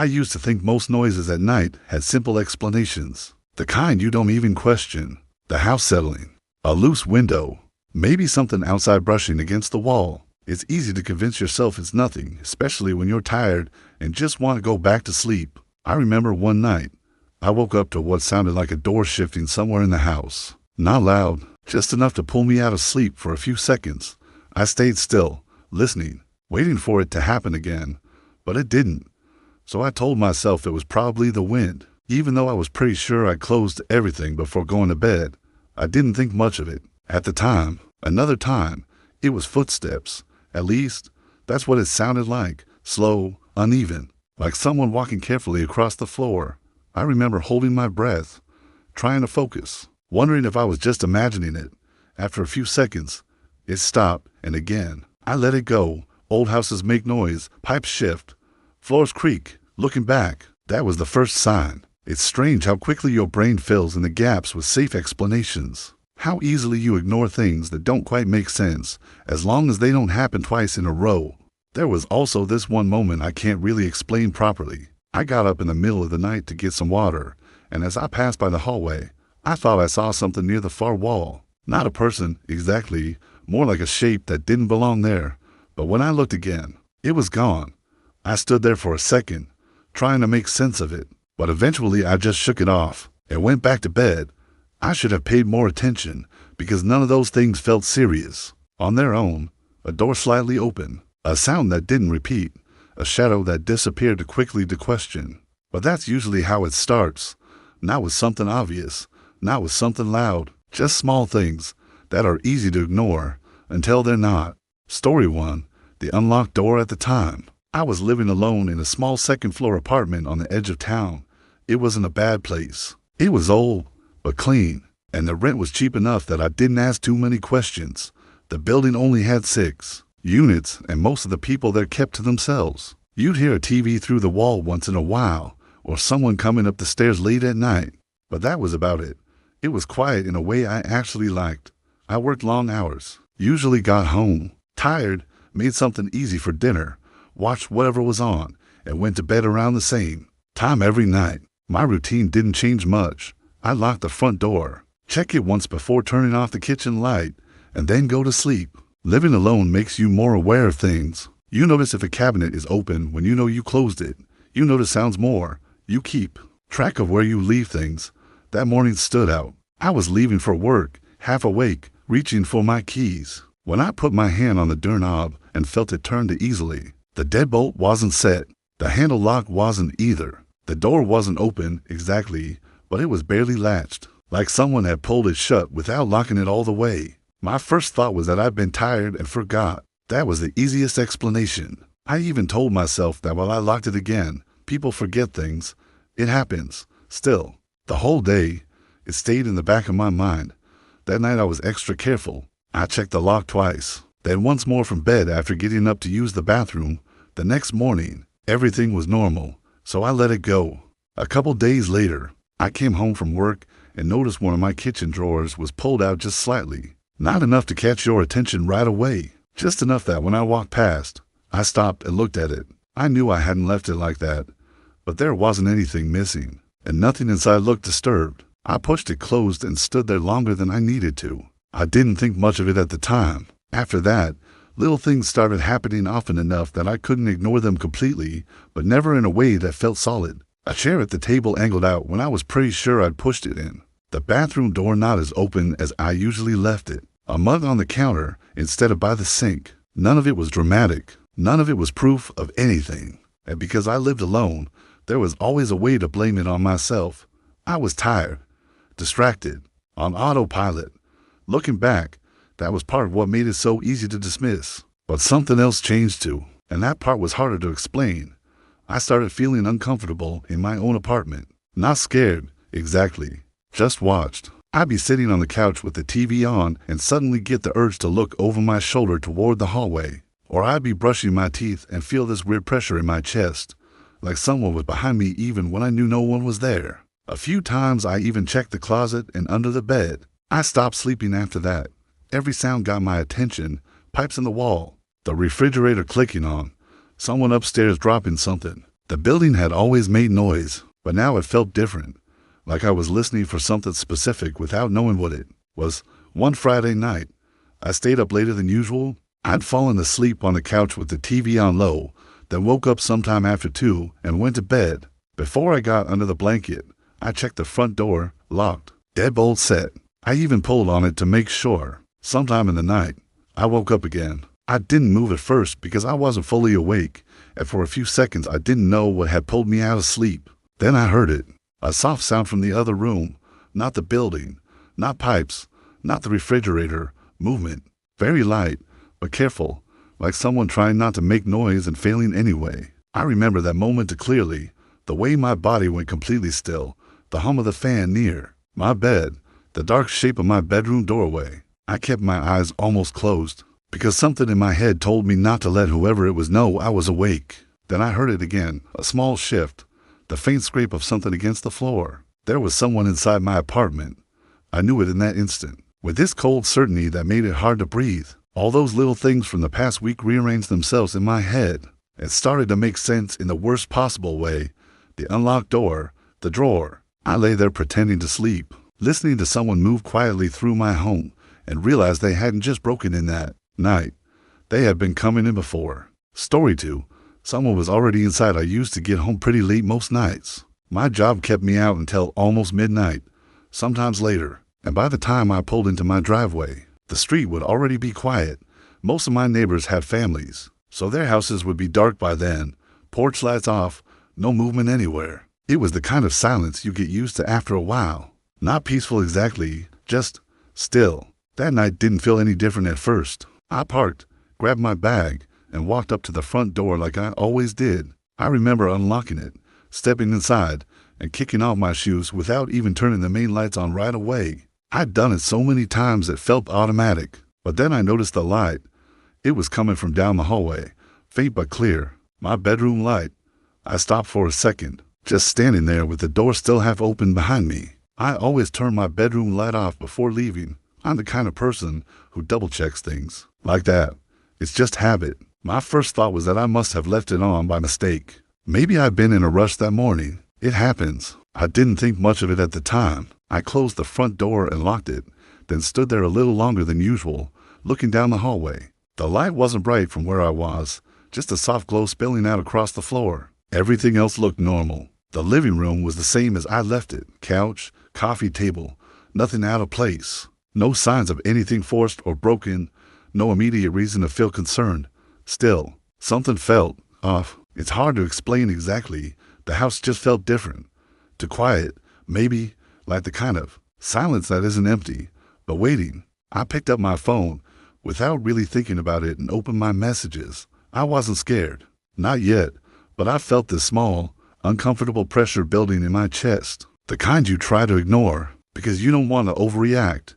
I used to think most noises at night had simple explanations, the kind you don't even question. The house settling, a loose window, maybe something outside brushing against the wall. It's easy to convince yourself it's nothing, especially when you're tired and just want to go back to sleep. I remember one night, I woke up to what sounded like a door shifting somewhere in the house. Not loud, just enough to pull me out of sleep for a few seconds. I stayed still, listening, waiting for it to happen again, but it didn't. So I told myself it was probably the wind. Even though I was pretty sure I closed everything before going to bed, I didn't think much of it. At the time, another time, it was footsteps. At least, that's what it sounded like. Slow, uneven, like someone walking carefully across the floor. I remember holding my breath, trying to focus, wondering if I was just imagining it. After a few seconds, it stopped, and again, I let it go. Old houses make noise, pipes shift, floors creak. Looking back, that was the first sign. It's strange how quickly your brain fills in the gaps with safe explanations. How easily you ignore things that don't quite make sense, as long as they don't happen twice in a row. There was also this one moment I can't really explain properly. I got up in the middle of the night to get some water, and as I passed by the hallway, I thought I saw something near the far wall. Not a person, exactly, more like a shape that didn't belong there. But when I looked again, it was gone. I stood there for a second, trying to make sense of it, but eventually I just shook it off and went back to bed. I should have paid more attention, because none of those things felt serious. On their own, a door slightly open, a sound that didn't repeat, a shadow that disappeared too quickly to question. But that's usually how it starts. Not with something obvious, not with something loud, just small things that are easy to ignore until they're not. Story 1. The unlocked door at the time. I was living alone in a small second-floor apartment on the edge of town. It wasn't a bad place. It was old, but clean, and the rent was cheap enough that I didn't ask too many questions. The building only had 6 units, and most of the people there kept to themselves. You'd hear a TV through the wall once in a while, or someone coming up the stairs late at night, but that was about it. It was quiet in a way I actually liked. I worked long hours, usually got home tired, made something easy for dinner, watched whatever was on, and went to bed around the same time every night. My routine didn't change much. I locked the front door, check it once before turning off the kitchen light, and then go to sleep. Living alone makes you more aware of things. You notice if a cabinet is open when you know you closed it. You notice sounds more. You keep track of where you leave things. That morning stood out. I was leaving for work, half awake, reaching for my keys, when I put my hand on the doorknob and felt it turn too easily. The deadbolt wasn't set. The handle lock wasn't either. The door wasn't open exactly, but it was barely latched, like someone had pulled it shut without locking it all the way. My first thought was that I'd been tired and forgot. That was the easiest explanation. I even told myself that while I locked it again, people forget things. It happens. Still, the whole day, it stayed in the back of my mind. That night I was extra careful. I checked the lock twice, then once more from bed after getting up to use the bathroom. The next morning, everything was normal, so I let it go. A couple days later, I came home from work and noticed one of my kitchen drawers was pulled out just slightly. Not enough to catch your attention right away, just enough that when I walked past, I stopped and looked at it. I knew I hadn't left it like that, but there wasn't anything missing, and nothing inside looked disturbed. I pushed it closed and stood there longer than I needed to. I didn't think much of it at the time. After that, little things started happening often enough that I couldn't ignore them completely, but never in a way that felt solid. A chair at the table angled out when I was pretty sure I'd pushed it in. The bathroom door not as open as I usually left it. A mug on the counter instead of by the sink. None of it was dramatic. None of it was proof of anything. And because I lived alone, there was always a way to blame it on myself. I was tired, distracted, on autopilot. Looking back, that was part of what made it so easy to dismiss. But something else changed too, and that part was harder to explain. I started feeling uncomfortable in my own apartment. Not scared, exactly. Just watched. I'd be sitting on the couch with the TV on and suddenly get the urge to look over my shoulder toward the hallway. Or I'd be brushing my teeth and feel this weird pressure in my chest, like someone was behind me even when I knew no one was there. A few times I even checked the closet and under the bed. I stopped sleeping after that. Every sound got my attention. Pipes in the wall, the refrigerator clicking on, someone upstairs dropping something. The building had always made noise, but now it felt different, like I was listening for something specific without knowing what it was. One Friday night, I stayed up later than usual. I'd fallen asleep on the couch with the TV on low, then woke up sometime after 2 and went to bed. Before I got under the blanket, I checked the front door, locked, deadbolt set. I even pulled on it to make sure. Sometime in the night, I woke up again. I didn't move at first because I wasn't fully awake, and for a few seconds I didn't know what had pulled me out of sleep. Then I heard it, a soft sound from the other room, not the building, not pipes, not the refrigerator, movement, very light, but careful, like someone trying not to make noise and failing anyway. I remember that moment clearly, the way my body went completely still, the hum of the fan near my bed, the dark shape of my bedroom doorway. I kept my eyes almost closed, because something in my head told me not to let whoever it was know I was awake. Then I heard it again, a small shift, the faint scrape of something against the floor. There was someone inside my apartment. I knew it in that instant, with this cold certainty that made it hard to breathe. All those little things from the past week rearranged themselves in my head. It started to make sense in the worst possible way. The unlocked door, the drawer. I lay there pretending to sleep, listening to someone move quietly through my home, and realized they hadn't just broken in that night. They had been coming in before. Story 2. Someone was already inside. I used to get home pretty late most nights. My job kept me out until almost midnight, sometimes later, and by the time I pulled into my driveway, the street would already be quiet. Most of my neighbors had families, so their houses would be dark by then, porch lights off, no movement anywhere. It was the kind of silence you get used to after a while. Not peaceful exactly, just still. That night didn't feel any different at first. I parked, grabbed my bag, and walked up to the front door like I always did. I remember unlocking it, stepping inside, and kicking off my shoes without even turning the main lights on right away. I'd done it so many times it felt automatic. But then I noticed the light. It was coming from down the hallway, faint but clear. My bedroom light. I stopped for a second, just standing there with the door still half open behind me. I always turn my bedroom light off before leaving. I'm the kind of person who double-checks things like that. It's just habit. My first thought was that I must have left it on by mistake. Maybe I'd been in a rush that morning. It happens. I didn't think much of it at the time. I closed the front door and locked it, then stood there a little longer than usual, looking down the hallway. The light wasn't bright from where I was, just a soft glow spilling out across the floor. Everything else looked normal. The living room was the same as I left it. Couch, coffee table, nothing out of place. No signs of anything forced or broken, no immediate reason to feel concerned. Still, something felt off. It's hard to explain exactly. The house just felt different. Too quiet, maybe, like the kind of silence that isn't empty, but waiting. I picked up my phone without really thinking about it and opened my messages. I wasn't scared. Not yet, but I felt this small, uncomfortable pressure building in my chest. The kind you try to ignore because you don't want to overreact.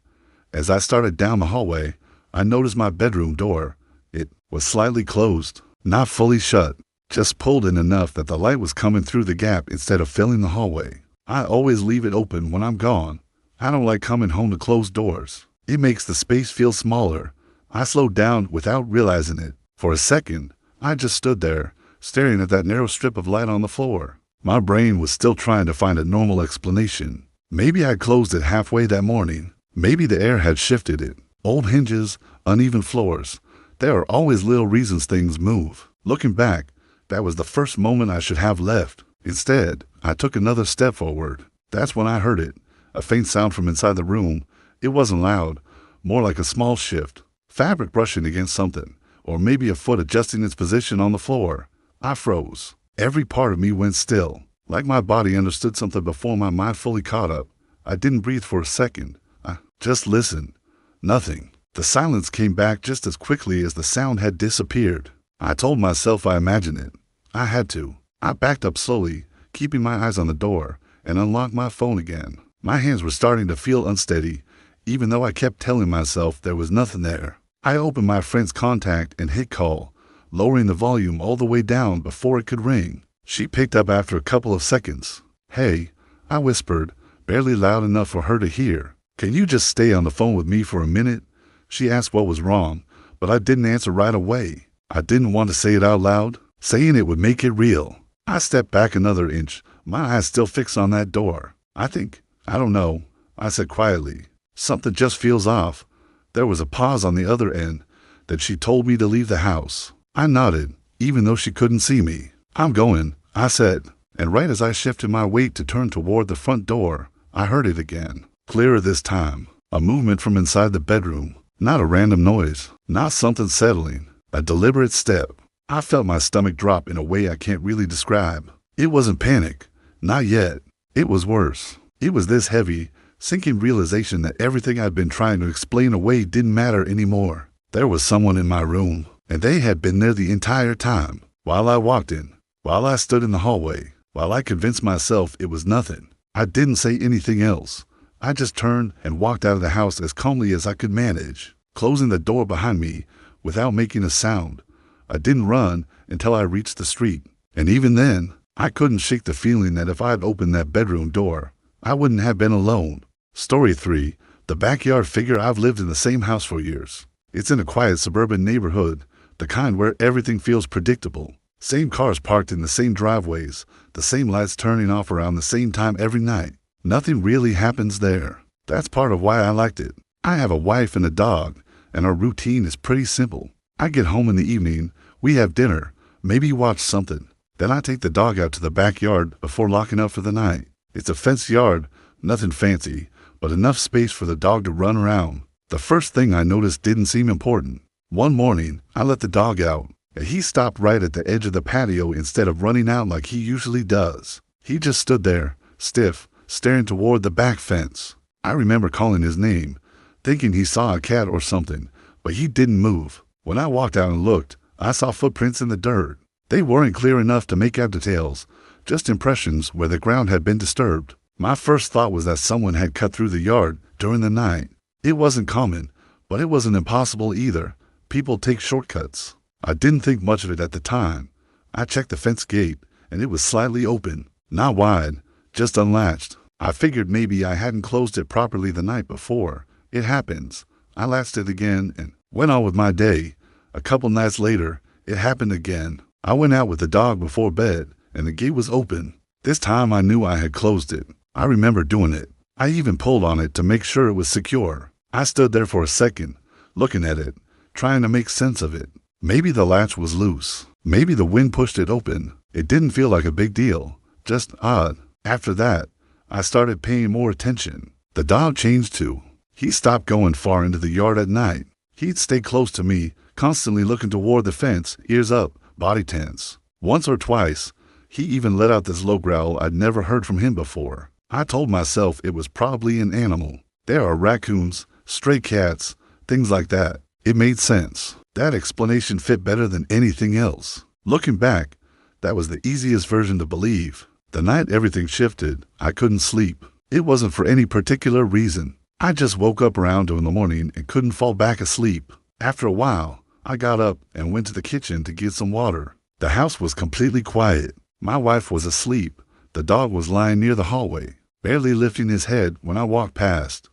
As I started down the hallway, I noticed my bedroom door. It was slightly closed, not fully shut, just pulled in enough that the light was coming through the gap instead of filling the hallway. I always leave it open when I'm gone. I don't like coming home to closed doors. It makes the space feel smaller. I slowed down without realizing it. For a second, I just stood there, staring at that narrow strip of light on the floor. My brain was still trying to find a normal explanation. Maybe I closed it halfway that morning. Maybe the air had shifted it. Old hinges, uneven floors. There are always little reasons things move. Looking back, that was the first moment I should have left. Instead, I took another step forward. That's when I heard it. A faint sound from inside the room. It wasn't loud, more like a small shift. Fabric brushing against something, or maybe a foot adjusting its position on the floor. I froze. Every part of me went still, like my body understood something before my mind fully caught up. I didn't breathe for a second. I just listened. Nothing. The silence came back just as quickly as the sound had disappeared. I told myself I imagined it. I had to. I backed up slowly, keeping my eyes on the door, and unlocked my phone again. My hands were starting to feel unsteady, even though I kept telling myself there was nothing there. I opened my friend's contact and hit call, lowering the volume all the way down before it could ring. She picked up after a couple of seconds. "Hey," I whispered, barely loud enough for her to hear. "Can you just stay on the phone with me for a minute?" She asked what was wrong, but I didn't answer right away. I didn't want to say it out loud. Saying it would make it real. I stepped back another inch, my eyes still fixed on that door. I don't know, I said quietly. Something just feels off. There was a pause on the other end. That she told me to leave the house. I nodded, even though she couldn't see me. I'm going, I said, and right as I shifted my weight to turn toward the front door, I heard it again. Clearer this time. A movement from inside the bedroom. Not a random noise. Not something settling. A deliberate step. I felt my stomach drop in a way I can't really describe. It wasn't panic. Not yet. It was worse. It was this heavy, sinking realization that everything I'd been trying to explain away didn't matter anymore. There was someone in my room, and they had been there the entire time. While I walked in, while I stood in the hallway, while I convinced myself it was nothing. I didn't say anything else. I just turned and walked out of the house as calmly as I could manage, closing the door behind me without making a sound. I didn't run until I reached the street, and even then, I couldn't shake the feeling that if I had opened that bedroom door, I wouldn't have been alone. Story 3. The backyard figure. I've lived in the same house for years. It's in a quiet suburban neighborhood, the kind where everything feels predictable. Same cars parked in the same driveways, the same lights turning off around the same time every night. Nothing really happens there. That's part of why I liked it. I have a wife and a dog, and our routine is pretty simple. I get home in the evening, we have dinner, maybe watch something. Then I take the dog out to the backyard before locking up for the night. It's a fenced yard, nothing fancy, but enough space for the dog to run around. The first thing I noticed didn't seem important. One morning, I let the dog out, and he stopped right at the edge of the patio instead of running out like he usually does. He just stood there, stiff, staring toward the back fence. I remember calling his name, thinking he saw a cat or something, but he didn't move. When I walked out and looked, I saw footprints in the dirt. They weren't clear enough to make out details, just impressions where the ground had been disturbed. My first thought was that someone had cut through the yard during the night. It wasn't common, but it wasn't impossible either. People take shortcuts. I didn't think much of it at the time. I checked the fence gate, and it was slightly open. Not wide, just unlatched. I figured maybe I hadn't closed it properly the night before. It happens. I latched it again and went on with my day. A couple nights later, it happened again. I went out with the dog before bed, and the gate was open. This time I knew I had closed it. I remember doing it. I even pulled on it to make sure it was secure. I stood there for a second, looking at it, trying to make sense of it. Maybe the latch was loose. Maybe the wind pushed it open. It didn't feel like a big deal, just odd. After that, I started paying more attention. The dog changed too. He stopped going far into the yard at night. He'd stay close to me, constantly looking toward the fence, ears up, body tense. Once or twice, he even let out this low growl I'd never heard from him before. I told myself it was probably an animal. There are raccoons, stray cats, things like that. It made sense. That explanation fit better than anything else. Looking back, that was the easiest version to believe. The night everything shifted, I couldn't sleep. It wasn't for any particular reason. I just woke up around 2 in the morning and couldn't fall back asleep. After a while, I got up and went to the kitchen to get some water. The house was completely quiet. My wife was asleep. The dog was lying near the hallway, barely lifting his head when I walked past.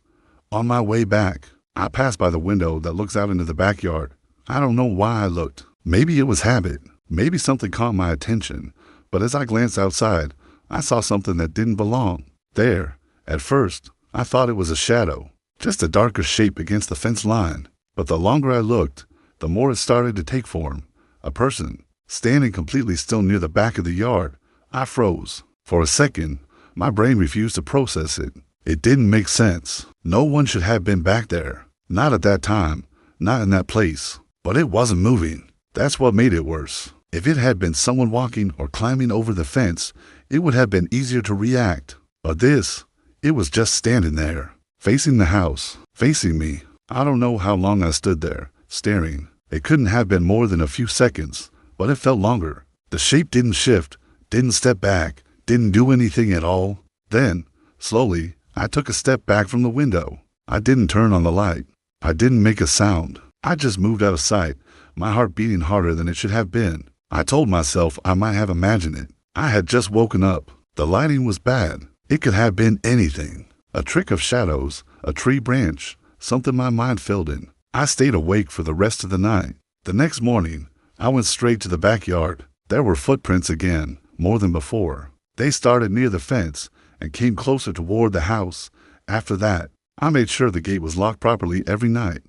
On my way back, I passed by the window that looks out into the backyard. I don't know why I looked. Maybe it was habit. Maybe something caught my attention. But as I glanced outside, I saw something that didn't belong there. At first, I thought it was a shadow, just a darker shape against the fence line. But the longer I looked, the more it started to take form. A person, standing completely still near the back of the yard. I froze. For a second, my brain refused to process it. It didn't make sense. No one should have been back there. Not at that time. Not in that place. But it wasn't moving. That's what made it worse. If it had been someone walking or climbing over the fence, it would have been easier to react. But this, it was just standing there, facing the house, facing me. I don't know how long I stood there, staring. It couldn't have been more than a few seconds, but it felt longer. The shape didn't shift, didn't step back, didn't do anything at all. Then, slowly, I took a step back from the window. I didn't turn on the light. I didn't make a sound. I just moved out of sight, my heart beating harder than it should have been. I told myself I might have imagined it. I had just woken up. The lighting was bad. It could have been anything. A trick of shadows, a tree branch, something my mind filled in. I stayed awake for the rest of the night. The next morning, I went straight to the backyard. There were footprints again, more than before. They started near the fence and came closer toward the house. After that, I made sure the gate was locked properly every night.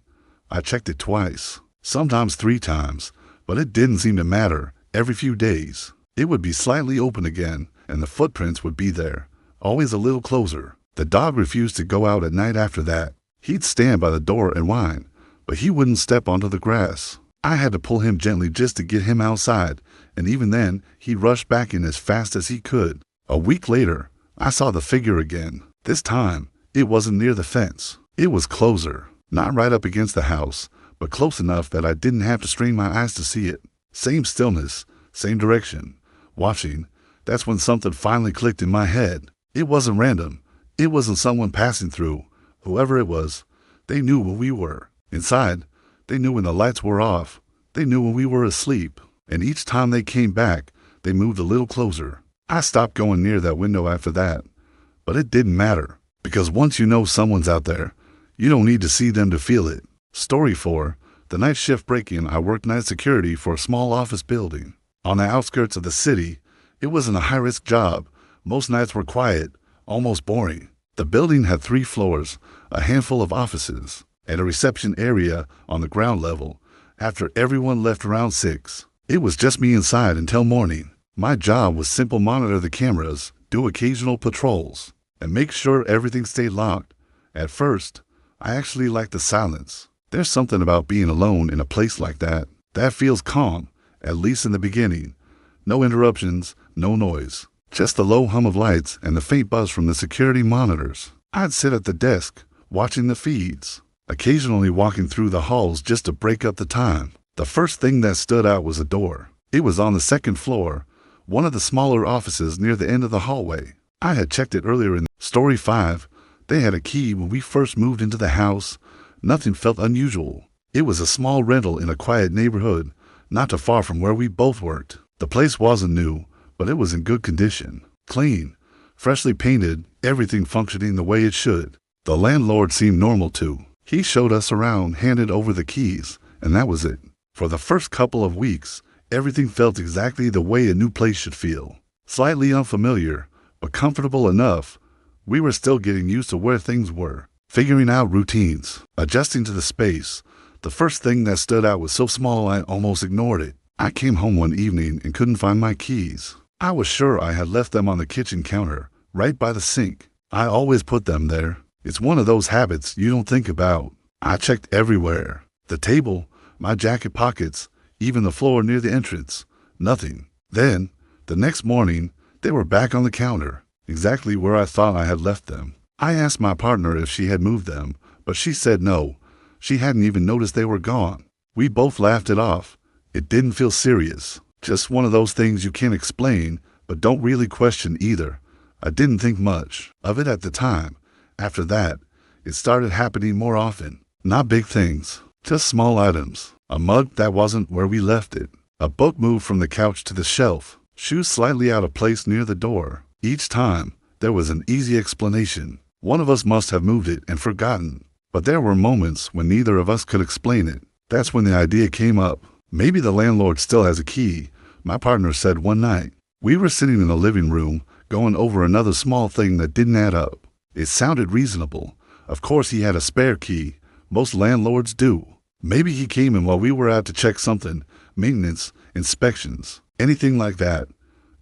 I checked it twice, sometimes 3 times, but it didn't seem to matter. Every few days, it would be slightly open again, and the footprints would be there, always a little closer. The dog refused to go out at night after that. He'd stand by the door and whine, but he wouldn't step onto the grass. I had to pull him gently just to get him outside, and even then, he rushed back in as fast as he could. A week later, I saw the figure again. This time, it wasn't near the fence. It was closer, not right up against the house, but close enough that I didn't have to strain my eyes to see it. Same stillness, same direction. Watching, that's when something finally clicked in my head. It wasn't random. It wasn't someone passing through. Whoever it was, they knew where we were. Inside, they knew when the lights were off. They knew when we were asleep. And each time they came back, they moved a little closer. I stopped going near that window after that. But it didn't matter, because once you know someone's out there, you don't need to see them to feel it. Story 4. The night shift break-in. I worked night security for a small office building. On the outskirts of the city, it wasn't a high-risk job. Most nights were quiet, almost boring. The building had 3 floors, a handful of offices, and a reception area on the ground level. After everyone left around 6, it was just me inside until morning. My job was simple: monitor the cameras, do occasional patrols, and make sure everything stayed locked. At first, I actually liked the silence. There's something about being alone in a place like that that feels calm, at least in the beginning. No interruptions, no noise, just the low hum of lights and the faint buzz from the security monitors. I'd sit at the desk, watching the feeds, occasionally walking through the halls just to break up the time. The first thing that stood out was a door. It was on the 2nd floor, one of the smaller offices near the end of the hallway. I had checked it earlier in Story 5. They had a key when we first moved into the house. Nothing felt unusual. It was a small rental in a quiet neighborhood, not too far from where we both worked. The place wasn't new, but it was in good condition. Clean, freshly painted, everything functioning the way it should. The landlord seemed normal too. He showed us around, handed over the keys, and that was it. For the first couple of weeks, everything felt exactly the way a new place should feel. Slightly unfamiliar, but comfortable enough. We were still getting used to where things were, figuring out routines, adjusting to the space. The first thing that stood out was so small I almost ignored it. I came home one evening and couldn't find my keys. I was sure I had left them on the kitchen counter, right by the sink. I always put them there. It's one of those habits you don't think about. I checked everywhere. The table, my jacket pockets, even the floor near the entrance. Nothing. Then, the next morning, they were back on the counter, exactly where I thought I had left them. I asked my partner if she had moved them, but she said no. She hadn't even noticed they were gone. We both laughed it off. It didn't feel serious. Just one of those things you can't explain, but don't really question either. I didn't think much of it at the time. After that, it started happening more often. Not big things, just small items. A mug that wasn't where we left it. A book moved from the couch to the shelf. Shoes slightly out of place near the door. Each time, there was an easy explanation. One of us must have moved it and forgotten. But there were moments when neither of us could explain it. That's when the idea came up. Maybe the landlord still has a key, my partner said one night. We were sitting in the living room, going over another small thing that didn't add up. It sounded reasonable. Of course he had a spare key. Most landlords do. Maybe he came in while we were out to check something, maintenance, inspections, anything like that.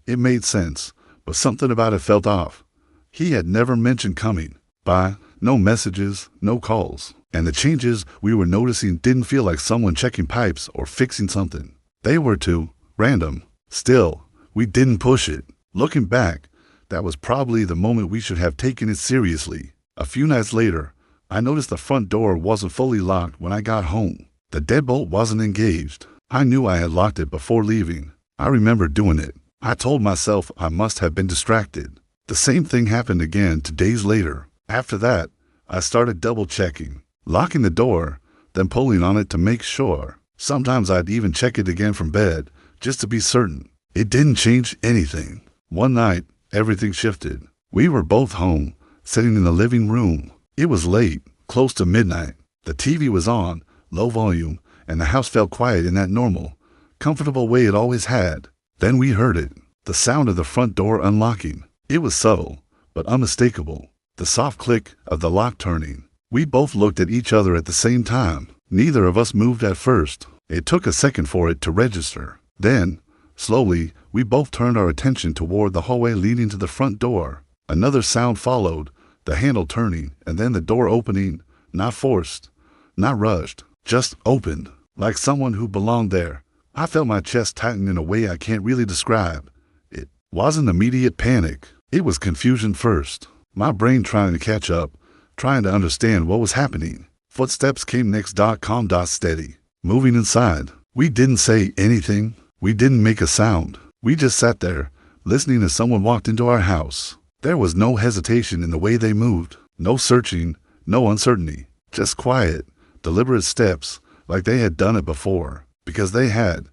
It made sense, but something about it felt off. He had never mentioned coming by, no messages, no calls. And the changes we were noticing didn't feel like someone checking pipes or fixing something. They were too random. Still, we didn't push it. Looking back, that was probably the moment we should have taken it seriously. A few nights later, I noticed the front door wasn't fully locked when I got home. The deadbolt wasn't engaged. I knew I had locked it before leaving. I remember doing it. I told myself I must have been distracted. The same thing happened again 2 days later. After that, I started double-checking, locking the door, then pulling on it to make sure. Sometimes I'd even check it again from bed, just to be certain. It didn't change anything. One night, everything shifted. We were both home, sitting in the living room. It was late, close to midnight. The TV was on, low volume, and the house felt quiet in that normal, comfortable way it always had. Then we heard it. The sound of the front door unlocking. It was subtle, but unmistakable. The soft click of the lock turning. We both looked at each other at the same time. Neither of us moved at first. It took a second for it to register. Then, slowly, we both turned our attention toward the hallway leading to the front door. Another sound followed, the handle turning, and then the door opening, not forced, not rushed, just opened, like someone who belonged there. I felt my chest tighten in a way I can't really describe. It wasn't immediate panic. It was confusion first. My brain trying to catch up, trying to understand what was happening. Footsteps came next. Calm. Steady. Moving inside. We didn't say anything. We didn't make a sound. We just sat there, listening as someone walked into our house. There was no hesitation in the way they moved. No searching, no uncertainty. Just quiet, deliberate steps, like they had done it before. Because they had.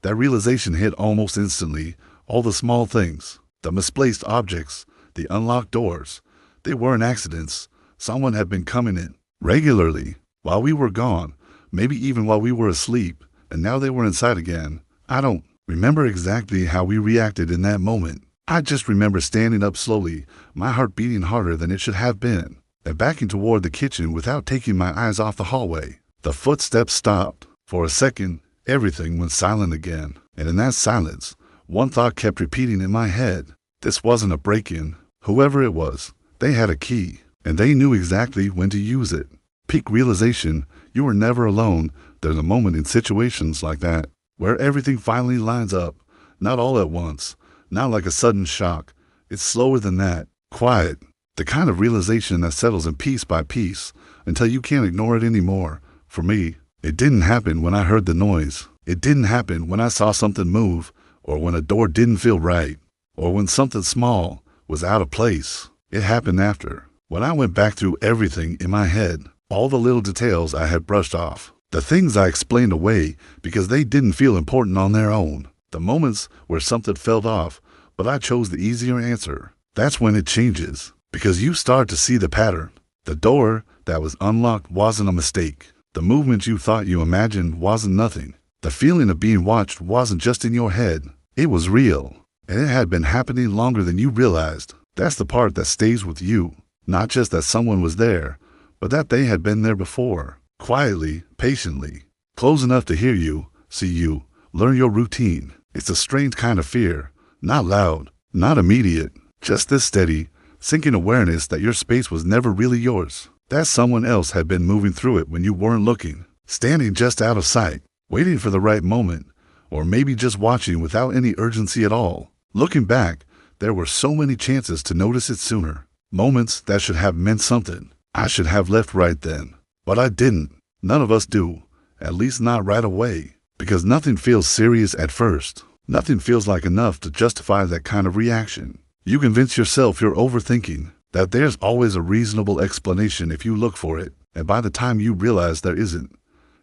That realization hit almost instantly. All the small things, the misplaced objects, the unlocked doors. They weren't accidents. Someone had been coming in regularly while we were gone, maybe even while we were asleep, and now they were inside again. I don't remember exactly how we reacted in that moment. I just remember standing up slowly, my heart beating harder than it should have been, and backing toward the kitchen without taking my eyes off the hallway. The footsteps stopped. For a second, everything went silent again, and in that silence, one thought kept repeating in my head. This wasn't a break-in. Whoever it was, they had a key, and they knew exactly when to use it. Peak realization, you are never alone. There's a moment in situations like that where everything finally lines up, not all at once, not like a sudden shock. It's slower than that, quiet, the kind of realization that settles in piece by piece until you can't ignore it anymore. For me, it didn't happen when I heard the noise. It didn't happen when I saw something move, or when a door didn't feel right, or when something small was out of place. It happened after, when I went back through everything in my head, all the little details I had brushed off, the things I explained away because they didn't feel important on their own, the moments where something felt off, but I chose the easier answer. That's when it changes, because you start to see the pattern. The door that was unlocked wasn't a mistake. The movement you thought you imagined wasn't nothing. The feeling of being watched wasn't just in your head. It was real, and it had been happening longer than you realized. That's the part that stays with you. Not just that someone was there, but that they had been there before. Quietly, patiently, close enough to hear you, see you, learn your routine. It's a strange kind of fear. Not loud, not immediate, just this steady, sinking awareness that your space was never really yours. That someone else had been moving through it when you weren't looking, standing just out of sight, waiting for the right moment, or maybe just watching without any urgency at all. Looking back, there were so many chances to notice it sooner. Moments that should have meant something. I should have left right then. But I didn't. None of us do. At least not right away. Because nothing feels serious at first. Nothing feels like enough to justify that kind of reaction. You convince yourself you're overthinking, that there's always a reasonable explanation if you look for it, and by the time you realize there isn't,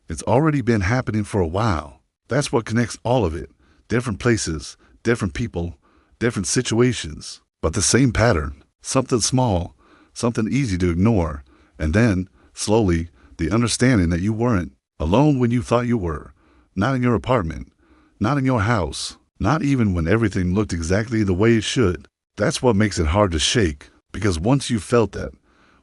it's already been happening for a while. That's what connects all of it. Different places, different people, different situations, but the same pattern. Something small, something easy to ignore, and then, slowly, the understanding that you weren't alone when you thought you were, not in your apartment, not in your house, not even when everything looked exactly the way it should. That's what makes it hard to shake, because once you've felt that,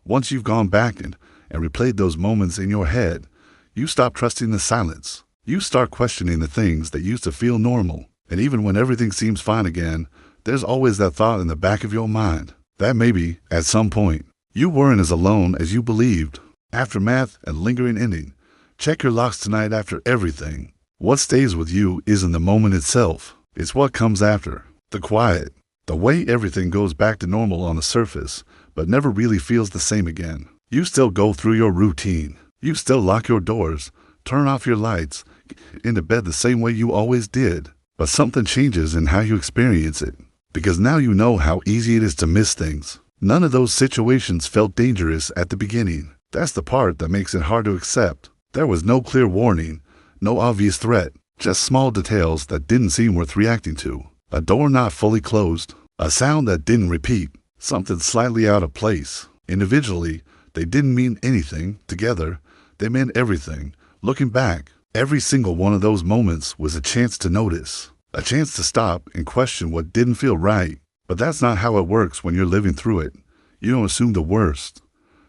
once you've gone back and replayed those moments in your head, you stop trusting the silence. You start questioning the things that used to feel normal, and even when everything seems fine again, there's always that thought in the back of your mind that maybe, at some point, you weren't as alone as you believed. Aftermath and lingering ending. Check your locks tonight after everything. What stays with you isn't the moment itself. It's what comes after. The quiet. The way everything goes back to normal on the surface, but never really feels the same again. You still go through your routine. You still lock your doors, turn off your lights, get into bed the same way you always did. But something changes in how you experience it. Because now you know how easy it is to miss things. None of those situations felt dangerous at the beginning. That's the part that makes it hard to accept. There was no clear warning, no obvious threat, just small details that didn't seem worth reacting to. A door not fully closed, a sound that didn't repeat, something slightly out of place. Individually, they didn't mean anything. Together, they meant everything. Looking back, every single one of those moments was a chance to notice. A chance to stop and question what didn't feel right. But that's not how it works when you're living through it. You don't assume the worst.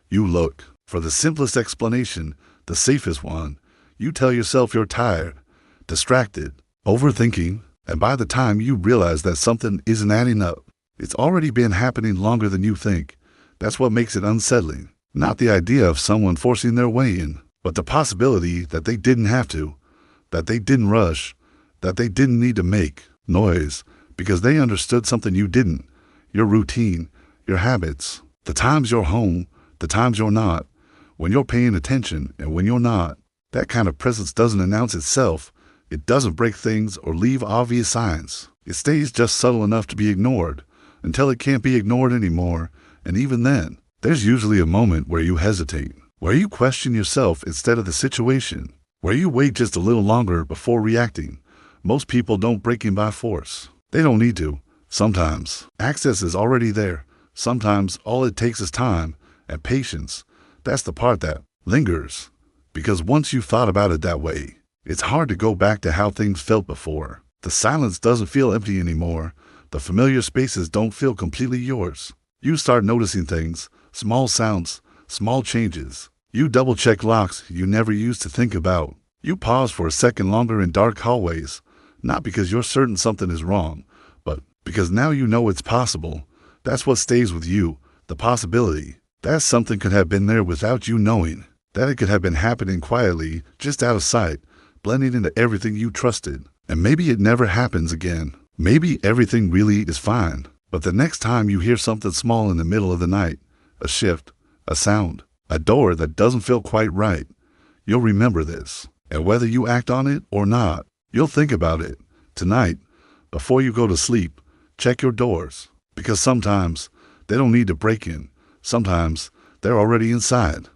You look for the simplest explanation, the safest one. You tell yourself you're tired, distracted, overthinking, and by the time you realize that something isn't adding up, it's already been happening longer than you think. That's what makes it unsettling. Not the idea of someone forcing their way in, but the possibility that they didn't have to, that they didn't rush, that they didn't need to make noise because they understood something you didn't. Your routine, your habits, the times you're home, the times you're not, when you're paying attention and when you're not. That kind of presence doesn't announce itself. It doesn't break things or leave obvious signs. It stays just subtle enough to be ignored until it can't be ignored anymore. And even then, there's usually a moment where you hesitate, where you question yourself instead of the situation, where you wait just a little longer before reacting. Most people don't break in by force. They don't need to. Sometimes access is already there. Sometimes all it takes is time and patience. That's the part that lingers. Because once you've thought about it that way, it's hard to go back to how things felt before. The silence doesn't feel empty anymore. The familiar spaces don't feel completely yours. You start noticing things, small sounds, small changes. You double-check locks you never used to think about. You pause for a second longer in dark hallways, not because you're certain something is wrong, but because now you know it's possible. That's what stays with you, the possibility that something could have been there without you knowing, that it could have been happening quietly, just out of sight, blending into everything you trusted. And maybe it never happens again. Maybe everything really is fine. But the next time you hear something small in the middle of the night, a shift, a sound, a door that doesn't feel quite right, you'll remember this. And whether you act on it or not, you'll think about it. Tonight, before you go to sleep, check your doors. Because sometimes they don't need to break in. Sometimes they're already inside.